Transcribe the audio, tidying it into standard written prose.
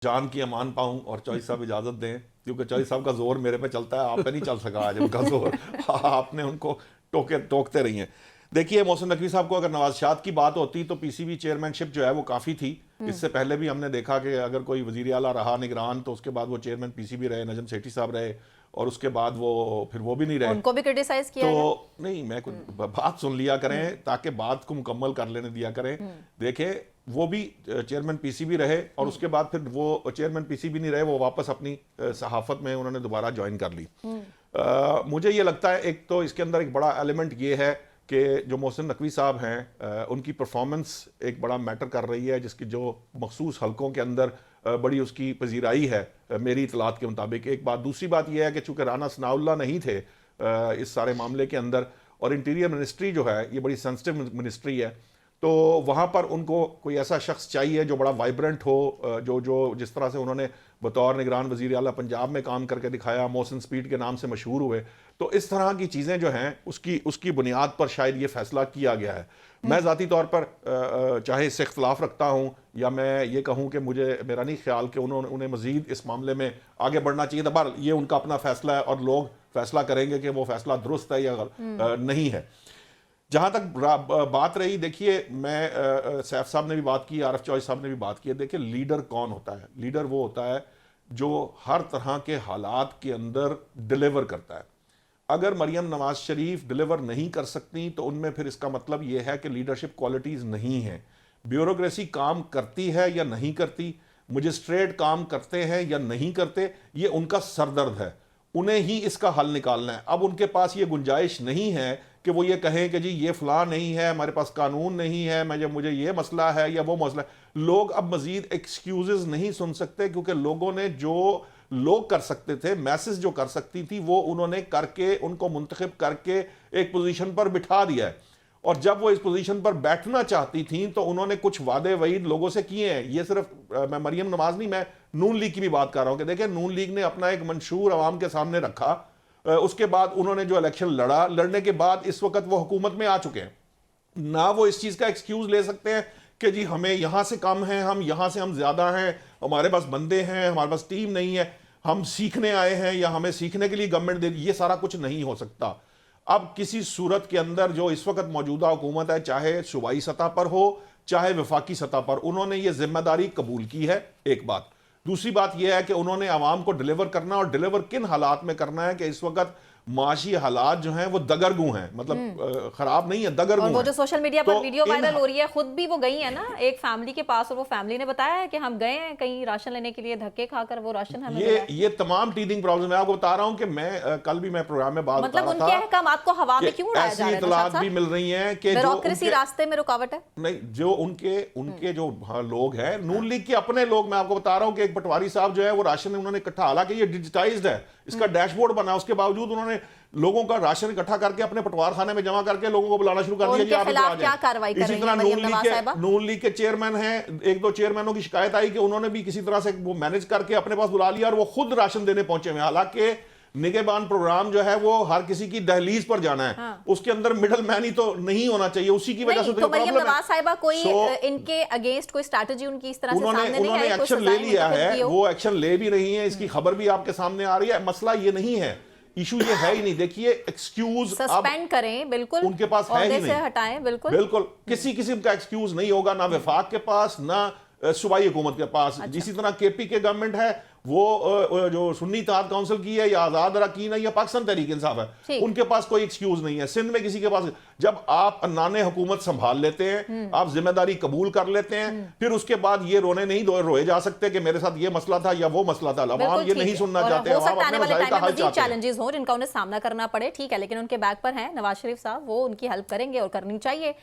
जान की अमान पाऊं और चौधरी साहब इजाजत दें, क्योंकि चौधरी साहब का जोर मेरे पे चलता है, आप पे नहीं चल सका आज उनका जोर। आपने उनको टोकते रही हैं। देखिए, मोहसिन नकवी साहब को अगर नवाज शाद की बात होती तो पीसीबी चेयरमैनशिप जो है वो काफ़ी थी। इससे पहले भी हमने देखा कि अगर कोई वजीर आला रहा निगरान तो उसके बाद वो चेयरमैन पीसीबी रहे, नजम सेठी साहब रहे, और उसके बाद फिर वो भी नहीं रहे। उनको भी क्रिटिसाइज किया तो नहीं, मैं कुछ बात सुन लिया करें ताकि बात को मुकम्मल कर लेने दिया करें। देखें, वो भी चेयरमैन पीसीबी रहे और उसके बाद फिर वो चेयरमैन पीसीबी नहीं रहे, वो वापस अपनी सहाफत में उन्होंने दोबारा ज्वाइन कर ली। मुझे ये लगता है एक तो इसके अंदर एक बड़ा एलिमेंट ये है कि जो मोहसिन नकवी साहब हैं उनकी परफॉर्मेंस एक बड़ा मैटर कर रही है, जिसकी जो मखसूस हलकों के अंदर बड़ी उसकी पजीराई है मेरी इतलात के मुताबिक। एक बात, दूसरी बात यह है कि चूंकि राना सनाउल्लाह नहीं थे इस सारे मामले के अंदर, और इंटीरियर मिनिस्ट्री जो है ये बड़ी सेंसिटिव मिनिस्ट्री है, तो वहाँ पर उनको कोई ऐसा शख्स चाहिए जो बड़ा वाइब्रेंट हो, जो जिस तरह से उन्होंने बतौर निगरान वज़ीर आला पंजाब में काम करके दिखाया, मोहसिन स्पीड के नाम से मशहूर हुए। तो इस तरह की चीज़ें जो हैं उसकी बुनियाद पर शायद ये फैसला किया गया है। मैं ज़ाती तौर पर चाहे इससे इख्तलाफ रखता हूँ या मैं ये कहूँ कि मेरा नहीं ख्याल कि उन्हें मज़ीद इस मामले में आगे बढ़ना चाहिए था, पर ये उनका अपना फैसला है और लोग फैसला करेंगे कि वो फैसला दुरुस्त है या नहीं है। जहाँ तक बात रही, देखिए, मैं सैफ साहब ने भी बात की, आरफ चौधरी साहब ने भी बात की है। देखिए, लीडर कौन होता है? लीडर वो होता है जो हर तरह के हालात के अंदर डिलीवर करता है। अगर मरियम नवाज शरीफ डिलीवर नहीं कर सकती तो उनमें फिर इसका मतलब ये है कि लीडरशिप क्वालिटीज़ नहीं है। ब्यूरोक्रेसी काम करती है या नहीं करती, मजिस्ट्रेट काम करते हैं या नहीं करते, ये उनका सरदर्द है, उन्हें ही इसका हल निकालना है। अब उनके पास ये गुंजाइश नहीं है कि वो ये कहें कि जी ये फलां नहीं है, हमारे पास कानून नहीं है, मुझे ये मसला है या वो मसला है। लोग अब मजीद एक्सक्यूजेस नहीं सुन सकते, क्योंकि लोगों ने जो लोग कर सकते थे, मैसेज जो कर सकती थी, वो उन्होंने करके उनको मुंतखब करके एक पोजीशन पर बिठा दिया है। और जब वो इस पोजीशन पर बैठना चाहती थी तो उन्होंने कुछ वादे वईद लोगों से किए हैं। ये सिर्फ मैं मरियम नवाज नहीं, मैं नून लीग की भी बात कर रहा हूं कि देखिए, नून लीग ने अपना एक मंशूर अवाम के सामने रखा, उसके बाद उन्होंने जो इलेक्शन लड़ने के बाद इस वक्त वो हुकूमत में आ चुके हैं। ना वो इस चीज का एक्सक्यूज ले सकते हैं कि जी हमें यहां से कम है, हम यहां से हम ज्यादा हैं, हमारे पास बंदे हैं, हमारे पास टीम नहीं है, हम सीखने आए हैं या हमें सीखने के लिए गवर्नमेंट दे दी। ये सारा कुछ नहीं हो सकता। अब किसी सूरत के अंदर जो इस वक्त मौजूदा हुकूमत है, चाहे सूबाई सतह पर हो चाहे वफाकी सतह पर, उन्होंने ये जिम्मेदारी कबूल की है, एक बात। दूसरी बात यह है कि उन्होंने आवाम को डिलीवर करना, और डिलीवर किन हालात में करना है कि इस वक्त माशी हालात जो हैं वो दगरगू हैं, मतलब खराब नहीं है, दगरगू हैं। वो जो सोशल मीडिया पर वीडियो वायरल हो रही है, खुद भी वो गई है ना एक फैमिली के पास, और वो फैमिली ने बताया है कि हम गए हैं कहीं राशन लेने के लिए, धक्के खाकर वो राशन हमें ये तमाम टीदिंग प्रॉब्लम है। आपको बता रहा हूं कि मैं कल भी मैं प्रोग्राम में बात मतलब उनके अहकामात को हवा में क्यों उड़ाया जा रहा है? ऐसी इतलात भी मिल रही हैं कि ब्यूरोक्रेसी रास्ते में रुकावट है। नहीं, जो उनके जो लोग हैं, नून लीग के अपने लोग, मैं आपको बता रहा हूं कि एक पटवारी साहब जो है वो राशन उन्होंने इकट्ठा, हालांकि ये डिजिटाइज्ड है, इसका डैशबोर्ड बना, उसके बावजूद उन्होंने लोगों का राशन इकट्ठा करके अपने पटवार खाने में जमा करके लोगों को बुलाना शुरू कर दिया। क्या कार्रवाई कर रही है नून लीग के चेयरमैन हैं, एक दो चेयरमैनों की शिकायत आई कि उन्होंने भी किसी तरह से वो मैनेज करके अपने पास बुला लिया और वो खुद राशन देने पहुंचे हुए। हालांकि निगहबान प्रोग्राम जो है वो हर किसी की दहलीज पर जाना है। हाँ। उसके अंदर मिडल मैन ही तो नहीं होना चाहिए, उसी की वजह से तो मरियम नवाज साहिबा कोई इनके अगेंस्ट कोई स्ट्रैटेजी उनकी इस तरह से सामने नहीं आई, एक्शन ले लिया है, वो एक्शन ले भी रही है, इसकी खबर भी आपके सामने आ रही है। मसला ये नहीं है, इशू ये है ही नहीं। देखिए, एक्सक्यूज सस्पेंड करें, बिल्कुल उनके पास है ही नहीं, हटाएं, बिल्कुल किसी किस्म का एक्सक्यूज नहीं होगा, ना वफाक के पास ना सूबाई हुकूमत के पास। अच्छा। जिसी तरह केपी के गवर्नमेंट है, वो जो सुन्नी इत्तेहाद काउंसिल की है या आजाद अरकान है या पाकिस्तान तहरीक इंसाफ है, उनके पास कोई एक्सक्यूज नहीं है। सिंध में किसी के पास, जब आप अन्नाने हुकूमत संभाल लेते हैं, आप जिम्मेदारी कबूल कर लेते हैं, फिर उसके बाद ये रोने नहीं रोए जा सकते कि मेरे साथ ये मसला था या वो मसला था। अवाम ये नहीं सुनना चाहते, चैलेंजेस हो जिनका उन्हें सामना करना पड़े, ठीक है, लेकिन उनके बैक पर हैं नवाज शरीफ साहब, वो उनकी हेल्प करेंगे और करनी चाहिए।